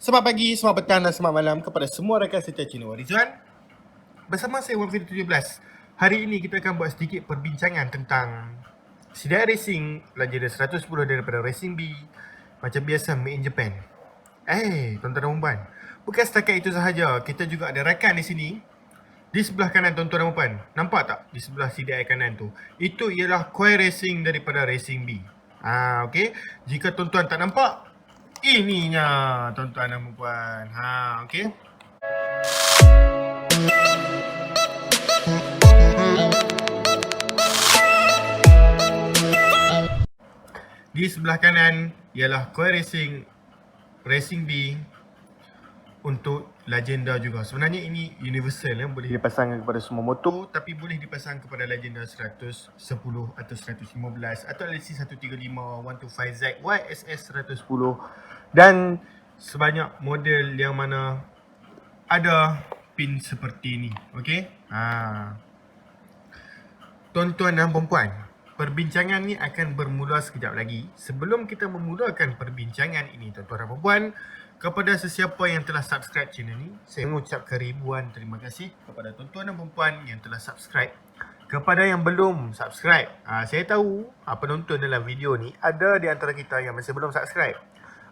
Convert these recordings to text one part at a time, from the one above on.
Selamat pagi, selamat petang dan selamat malam kepada semua rakan setia Cina Warizwan. Bersama saya Wan Fir 17. Hari ini kita akan buat sedikit perbincangan tentang CDI Racing Legenda 110 daripada Racing B. Macam biasa, made in Japan. Tuan-tuan dan puan, bukan setakat itu sahaja, kita juga ada rakan di sini. Di sebelah kanan tuan-tuan dan puan, nampak tak di sebelah CDI kanan tu? Itu ialah Koi Racing daripada Racing B. Okey. Jika tuan-tuan tak nampak, ininya tuan-tuan dan puan. Okey. Di sebelah kanan ialah Koi Racing B untuk Legenda juga. Sebenarnya ini universal, boleh dipasangkan kepada semua motor, tapi boleh dipasang kepada Legenda 110 atau 115 atau LC 135, 125Z, YSS 110 dan sebanyak model yang mana ada pin seperti ini. Okey. Tuan-tuan dan puan, perbincangan ni akan bermula sekejap lagi. Sebelum kita memulakan perbincangan ini, tuan-tuan dan puan, kepada sesiapa yang telah subscribe channel ni, saya mengucapkan ribuan terima kasih kepada tuan-tuan dan puan yang telah subscribe. Kepada yang belum subscribe, saya tahu penonton dalam video ni ada di antara kita yang masih belum subscribe.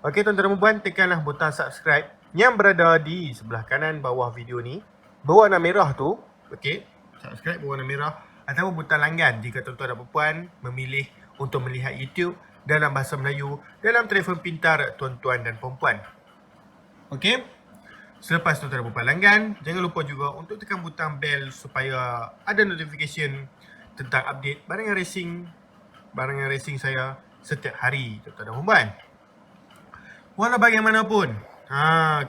Okey tuan-tuan dan puan, tekanlah butang subscribe yang berada di sebelah kanan bawah video ni, berwarna merah tu. Okey, subscribe berwarna merah, atau butang langgan jika tuan-tuan dan puan memilih untuk melihat YouTube dalam bahasa Melayu dalam telefon pintar tuan-tuan dan puan. Okey. Selepas tuan-tuan dan puan langgan, jangan lupa juga untuk tekan butang bell supaya ada notification tentang update barangan racing saya setiap hari, tuan-tuan dan puan. Walau bagaimanapun,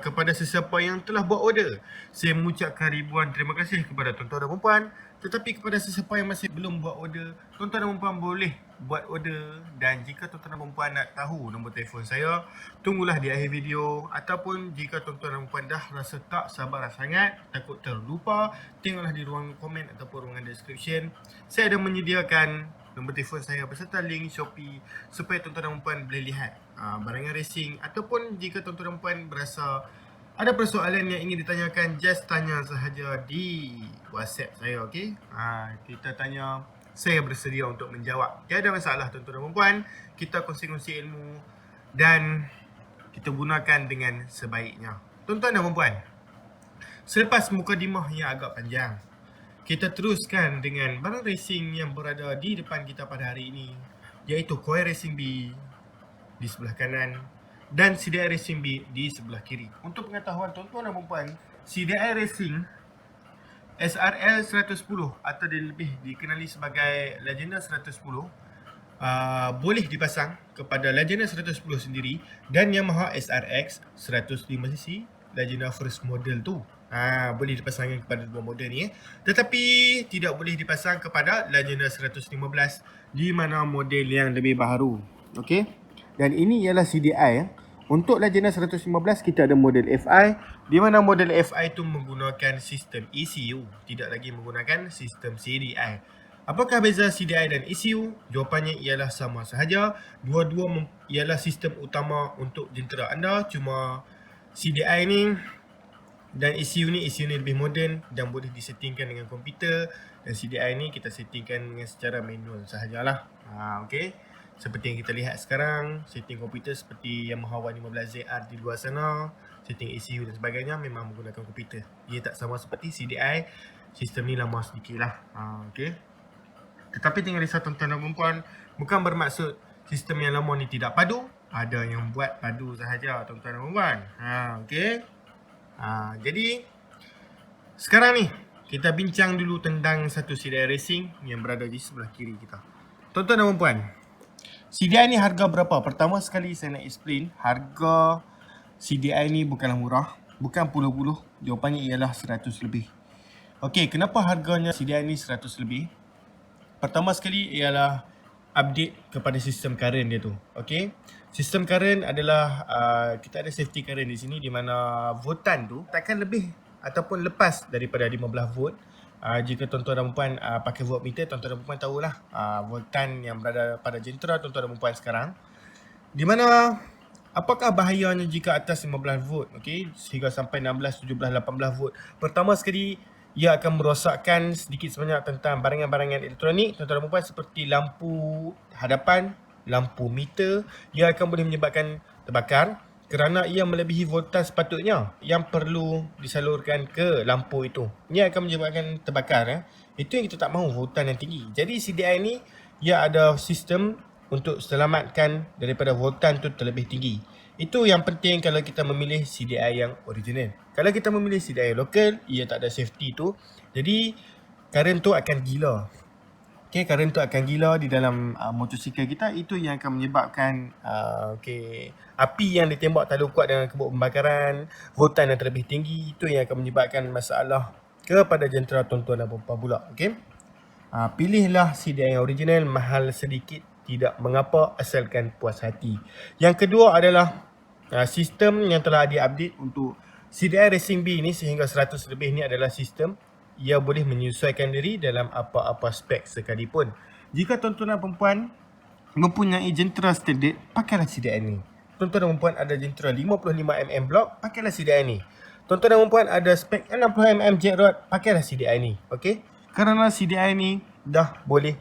kepada sesiapa yang telah buat order, saya mengucapkan ribuan terima kasih kepada tuan-tuan dan puan. Tetapi kepada sesiapa yang masih belum buat order, tuan-tuan dan puan boleh buat order. Dan jika tuan-tuan dan puan nak tahu nombor telefon saya, tunggulah di akhir video. Ataupun jika tuan-tuan dan puan dah rasa tak sabar sangat, takut terlupa, tengoklah di ruang komen ataupun ruangan description. Saya ada menyediakan nombor telefon saya beserta link Shopee supaya tuan-tuan dan puan boleh lihat barangan racing. Ataupun jika tuan-tuan dan puan berasa ada persoalan yang ingin ditanyakan, just tanya sahaja di WhatsApp saya, okey? Kita tanya, saya bersedia untuk menjawab. Tiada masalah tuan-tuan dan puan. Kita kongsi-kongsi ilmu dan kita gunakan dengan sebaiknya. Tuan-tuan dan puan, selepas mukadimah yang agak panjang, kita teruskan dengan barang racing yang berada di depan kita pada hari ini, iaitu Koi Racing B di sebelah kanan dan CDI Racing B di sebelah kiri. Untuk pengetahuan tuan-tuan dan puan, CDI Racing SRL 110 atau lebih dikenali sebagai Legenda 110 boleh dipasang kepada Legenda 110 sendiri dan Yamaha SRX 105cc Legenda first model tu. Boleh dipasangkan kepada dua model ni. Tetapi tidak boleh dipasang kepada Legenda 115 di mana model yang lebih baru. Okey. Dan ini ialah CDI. Untuk Legenda 115 kita ada model FI, di mana model FI itu menggunakan sistem ECU, tidak lagi menggunakan sistem CDI. Apakah beza CDI dan ECU? Jawapannya ialah sama sahaja. Dua-dua ialah sistem utama untuk jentera anda, cuma CDI ni dan ECU ni lebih moden dan boleh disettingkan dengan komputer, dan CDI ni kita settingkan dengan secara manual sahajalah. Okey. Seperti yang kita lihat sekarang, setting komputer seperti Yamaha Y15ZR di luar sana, setting ECU dan sebagainya memang menggunakan komputer. Dia tak sama seperti CDI. Sistem ni lama sedikit lah. Okay. Tetapi tinggal risau tuan-tuan dan puan, bukan bermaksud sistem yang lama ni tidak padu. Ada yang buat padu sahaja tuan-tuan dan puan. Okay. Jadi sekarang ni kita bincang dulu tentang satu CDI Racing yang berada di sebelah kiri kita. Tuan-tuan dan puan, CDI ni harga berapa? Pertama sekali saya nak explain, harga CDI ni bukanlah murah, bukan puluh-puluh, jawapannya ialah 100 lebih. Okey, kenapa harganya CDI ni 100 lebih? Pertama sekali ialah update kepada sistem current dia tu. Okey, sistem current adalah kita ada safety current di sini, di mana voltan tu takkan lebih ataupun lepas daripada 15 volt. Jika tuan-tuan dan puan pakai voltmeter, tuan-tuan dan puan tahulah voltan yang berada pada jentera tuan-tuan dan puan sekarang, di mana Apakah bahayanya jika atas 15 volt, okey, sehingga sampai 16, 17, 18 volt? Pertama sekali, ia akan merosakkan sedikit sebanyak tentang barangan-barangan elektronik, tuan-tuan dan puan-puan, seperti lampu hadapan, lampu meter. Ia akan boleh menyebabkan terbakar kerana ia melebihi voltaj sepatutnya yang perlu disalurkan ke lampu itu. Ia akan menyebabkan terbakar. Itu yang kita tak mahu, voltaj yang tinggi. Jadi CDI ni, ia ada sistem untuk selamatkan daripada voltan tu terlebih tinggi. Itu yang penting kalau kita memilih CDI yang original. Kalau kita memilih CDI lokal, ia tak ada safety tu. Jadi current tu akan gila. Okay, current tu akan gila di dalam motosikal kita. Itu yang akan menyebabkan api yang ditembak terlalu kuat dengan kebut pembakaran, voltan yang terlebih tinggi. Itu yang akan menyebabkan masalah kepada jentera tuan-tuan dan puan-puan pula. Okay? Pilihlah CDI yang original, mahal sedikit, tidak mengapa asalkan puas hati. Yang kedua adalah sistem yang telah diupdate untuk CDI Racing B ni sehingga 100 lebih ni adalah sistem ia boleh menyesuaikan diri dalam apa-apa spek sekalipun. Jika tuan-tuan dan perempuan mempunyai jentera standard, pakailah CDI ni. Tuan-tuan dan perempuan ada jentera 55mm block, pakailah CDI ni. Tuan-tuan dan perempuan ada spek 60mm jet rod, pakailah CDI ni. Okey? Kerana CDI ni dah boleh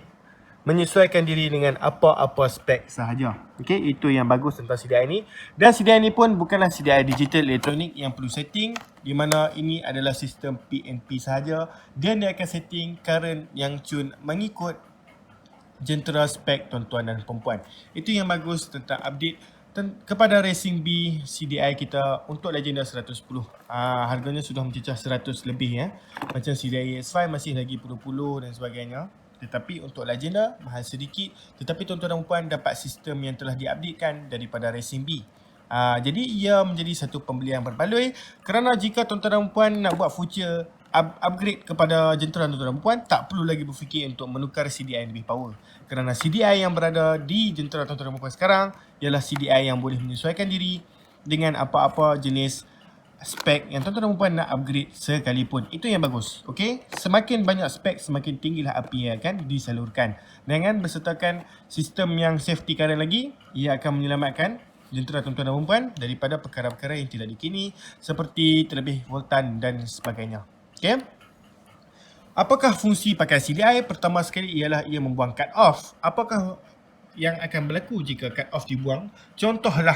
menyesuaikan diri dengan apa-apa spek sahaja. Okey, itu yang bagus tentang CDI ni. Dan CDI ni pun bukanlah CDI digital elektronik yang perlu setting, di mana ini adalah sistem PNP sahaja. Dan dia akan setting current yang tune mengikut jentera spek tuan-tuan dan perempuan. Itu yang bagus tentang update kepada Racing B CDI kita untuk Legenda 110. Harganya sudah mencecah 100 lebih ya. Macam CDI EX5 masih lagi puluh-puluh dan sebagainya. Tetapi untuk Legenda mahal sedikit. Tetapi tuan-tuan dan puan dapat sistem yang telah diupdatekan daripada Racing B. Jadi ia menjadi satu pembelian berbaloi. Kerana jika tuan-tuan dan puan nak buat future upgrade kepada jentera tuan-tuan dan puan, tak perlu lagi berfikir untuk menukar CDI yang lebih power. Kerana CDI yang berada di jentera tuan-tuan dan puan sekarang ialah CDI yang boleh menyesuaikan diri dengan apa-apa jenis spek yang tuan-tuan dan puan nak upgrade sekalipun. Itu yang bagus. Okey, semakin banyak spek, semakin tinggilah api yang akan disalurkan. Dengan bersertakan sistem yang safety current lagi, ia akan menyelamatkan jentera tuan-tuan dan puan daripada perkara-perkara yang tidak dikini seperti terlebih voltan dan sebagainya. Okey. Apakah fungsi pakai CDI? Pertama sekali ialah ia membuang cut off. Apakah yang akan berlaku jika cut off dibuang? Contohlah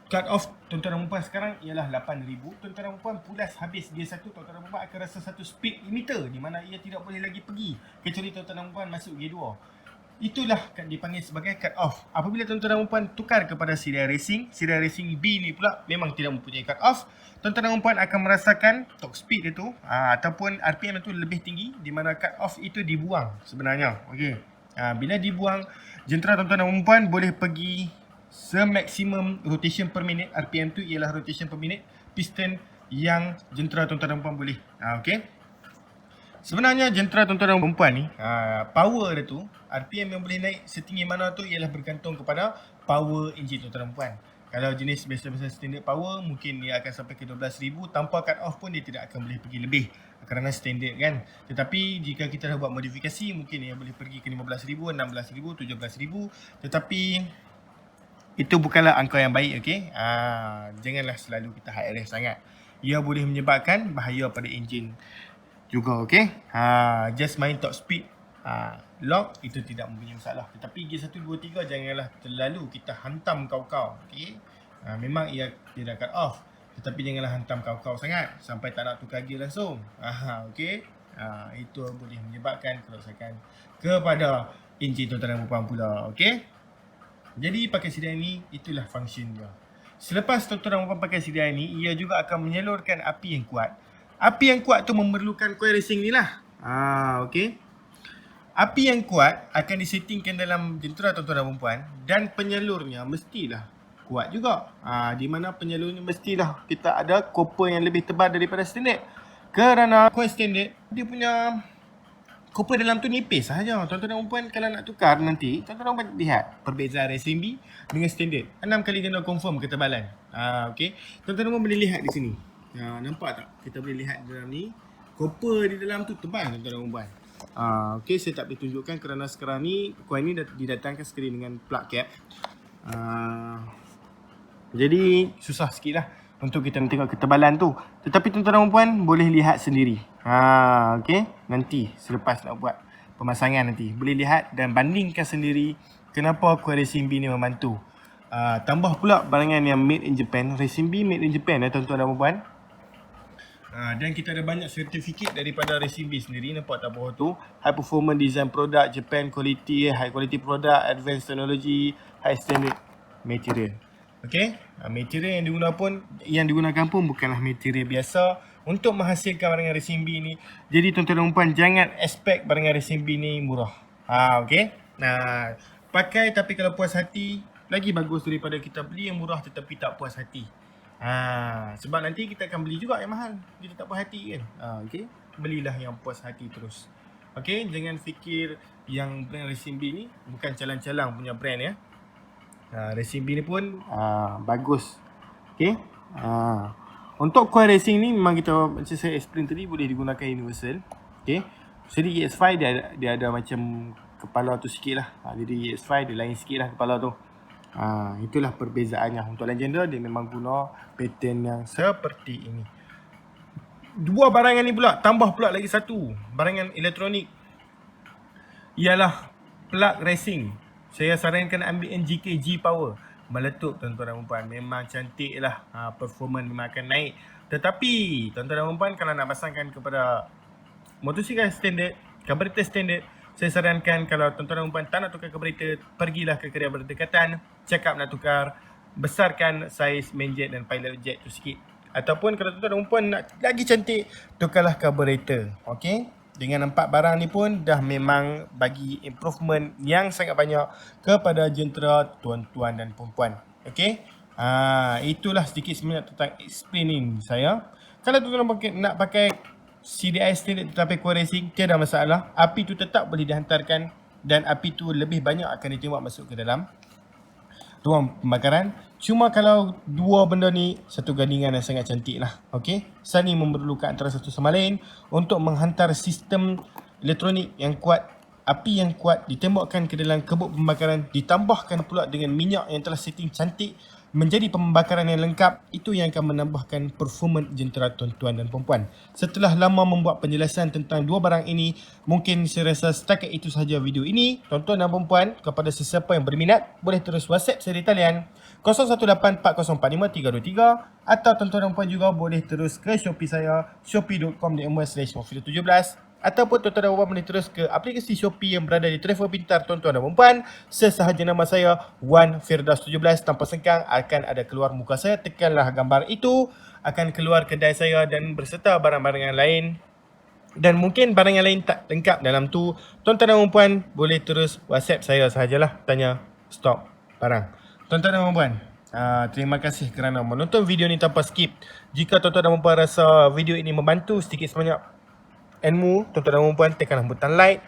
cut off tuan-tuan dan puan sekarang ialah 8,000. Tuan-tuan dan puan pulas habis gear 1, tuan-tuan dan puan akan rasa satu speed limiter di mana ia tidak boleh lagi pergi kecuali tuan-tuan dan puan masuk gear 2. Itulah dipanggil sebagai cut off. Apabila tuan-tuan dan puan tukar kepada CDI Racing B ni pula memang tidak mempunyai cut off. Tuan-tuan dan puan akan merasakan top speed itu ataupun RPM itu lebih tinggi di mana cut off itu dibuang sebenarnya. Okey. Bila dibuang, jentera tuan-tuan dan puan boleh pergi semaksimum rotation per minute. RPM tu ialah rotation per minute piston yang jentera tuan-tuan dan puan boleh. Okey. Sebenarnya jentera tuan-tuan dan puan ni, power dia tu, RPM yang boleh naik setinggi mana tu ialah bergantung kepada power enjin tuan-tuan dan puan. Kalau jenis biasa-biasa standard power, mungkin dia akan sampai ke 12,000. Tanpa cut off pun dia tidak akan boleh pergi lebih kerana standard kan. Tetapi jika kita dah buat modifikasi, mungkin dia boleh pergi ke 15,000, 16,000, 17,000. Tetapi itu bukanlah angka yang baik, okey. Janganlah selalu kita high rest sangat. Ia boleh menyebabkan bahaya pada enjin juga, okey. Just main top speed, lock itu tidak mempunyai masalah. Tetapi gear 1, 2, 3 janganlah terlalu kita hantam kau-kau, okey. Memang ia tidak cut off, tetapi janganlah hantam kau-kau sangat sampai tak nak tukar gear langsung. Okey. Itu boleh menyebabkan kerosakan kepada enjin tuan-tuan dan puan pula, okey. Jadi pakai CDI ni itulah function dia. Selepas tuan-tuan dan puan pakai CDI ni, ia juga akan menyalurkan api yang kuat. Api yang kuat tu memerlukan coil racing ni lah. Okey. Api yang kuat akan disettingkan dalam jentera tuan-tuan dan puan dan penyalurnya mestilah kuat juga. Di mana penyalurnya mestilah kita ada copper yang lebih tebal daripada standard. Kerana coil standard dia punya copper dalam tu nipis sahaja. Tuan-tuan dan puan kalau nak tukar nanti, tuan-tuan dan puan lihat perbezaan Racing B dengan standard. 6 kali ganda confirm ketebalan. Okey. Tuan-tuan dan puan boleh lihat di sini. Nampak tak? Kita boleh lihat dalam ni copper di dalam tu tebal tuan-tuan dan puan. Okey, saya tak boleh tunjukkan kerana sekarang ni coil ni didatangkan sekali dengan plug cap. Jadi susah sikit lah untuk kita nak tengok ketebalan tu. Tetapi tuan-tuan dan puan boleh lihat sendiri. Okay. Nanti selepas nak buat pemasangan nanti boleh lihat dan bandingkan sendiri kenapa kuil resin B ni membantu. Tambah pula barangan yang made in Japan. Resin B made in Japan tuan-tuan dan puan. Dan kita ada banyak sertifikat daripada resin B sendiri. Nampak tak bawah tu? High performance design product, Japan quality, high quality product, advanced technology, high standard material. Okay, material yang digunakan pun bukanlah material biasa untuk menghasilkan barangan resin B ni. Jadi tuan-tuan dan puan, jangan expect barangan resin B ni murah. Okay. Pakai tapi kalau puas hati lagi bagus daripada kita beli yang murah tetapi tak puas hati. Sebab nanti kita akan beli juga yang mahal, kita tak puas hati kan. Okay, belilah yang puas hati terus. Okay, jangan fikir yang brand resin B ni bukan calang-calang punya brand ya. Resin B ni pun bagus. Okay. Untuk coil racing ni memang kita macam saya explain tadi boleh digunakan universal. Okay. Jadi EX5 dia ada macam kepala tu sikit lah. Jadi EX5 dia lain sikit lah kepala tu. Itulah perbezaannya. Untuk Legenda dia memang guna pattern yang seperti ini. Dua barangan ni pula, tambah pula lagi satu barangan elektronik, ialah plug racing. Saya sarankan ambil NGK G Power. Meletup tuan-tuan dan puan. Memang cantik lah. Performance memang akan naik. Tetapi tuan-tuan dan puan kalau nak pasangkan kepada motosikal standard, carburetor standard, saya sarankan kalau tuan-tuan dan puan tak nak tukar carburetor, pergilah ke kedai berdekatan, check up nak tukar, besarkan saiz main jet dan pilot jet tu sikit. Ataupun kalau tuan-tuan dan puan nak lagi cantik, tukarlah carburetor. Okay. Dengan 4 barang ni pun dah memang bagi improvement yang sangat banyak kepada jentera tuan-tuan dan puan-puan. Okay. Itulah sedikit sebanyak tentang explaining saya. Kalau tuan-tuan nak pakai CDI standard tetapi coil racing, tiada masalah. Api tu tetap boleh dihantarkan dan api tu lebih banyak akan ditembak masuk ke dalam ruang pembakaran. Cuma kalau dua benda ni satu gandingan yang sangat cantik lah. Okay. Saling memerlukan antara satu sama lain untuk menghantar sistem elektronik yang kuat. Api yang kuat ditembakkan ke dalam kebuk pembakaran, ditambahkan pula dengan minyak yang telah setting cantik, menjadi pembakaran yang lengkap. Itu yang akan menambahkan performance jentera tuan-tuan dan puan-puan. Setelah lama membuat penjelasan tentang dua barang ini, mungkin saya rasa setakat itu sahaja video ini. Tuan-tuan dan puan-puan, kepada sesiapa yang berminat, boleh terus WhatsApp saya di talian 0184040323, atau tuan-tuan dan puan juga boleh terus ke Shopee saya, shopee.com.my/mofilo17, ataupun tuan-tuan dan puan boleh terus ke aplikasi Shopee yang berada di telefon pintar tuan-tuan dan puan. Sesahaja nama saya Wan Firdaus 17 tanpa sengkang akan ada keluar muka saya. Tekanlah gambar itu, akan keluar kedai saya dan berserta barang-barang yang lain. Dan mungkin barang yang lain tak lengkap dalam tu, tuan-tuan dan puan boleh terus WhatsApp saya sahajalah, tanya stok barang. Tuan-tuan dan puan, terima kasih kerana menonton video ni tanpa skip. Jika tuan-tuan dan puan rasa video ini membantu sedikit sebanyak ilmu, tuan-tuan dan puan tekanlah butang like.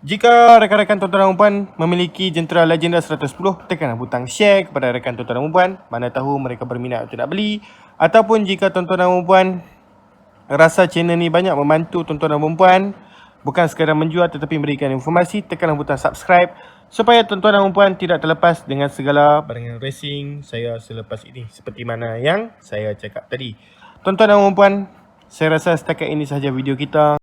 Jika rakan-rakan tuan-tuan dan puan memiliki jentera Legenda 110, tekanlah butang share kepada rakan tuan-tuan dan puan, mana tahu mereka berminat untuk nak beli. Ataupun jika tuan-tuan dan puan rasa channel ni banyak membantu tuan-tuan dan puan, bukan sekadar menjual tetapi memberikan informasi, tekanlah butang subscribe supaya tuan-tuan dan puan tidak terlepas dengan segala barangan racing saya selepas ini, seperti mana yang saya cakap tadi. Tuan-tuan dan puan, saya rasa setakat ini sahaja video kita.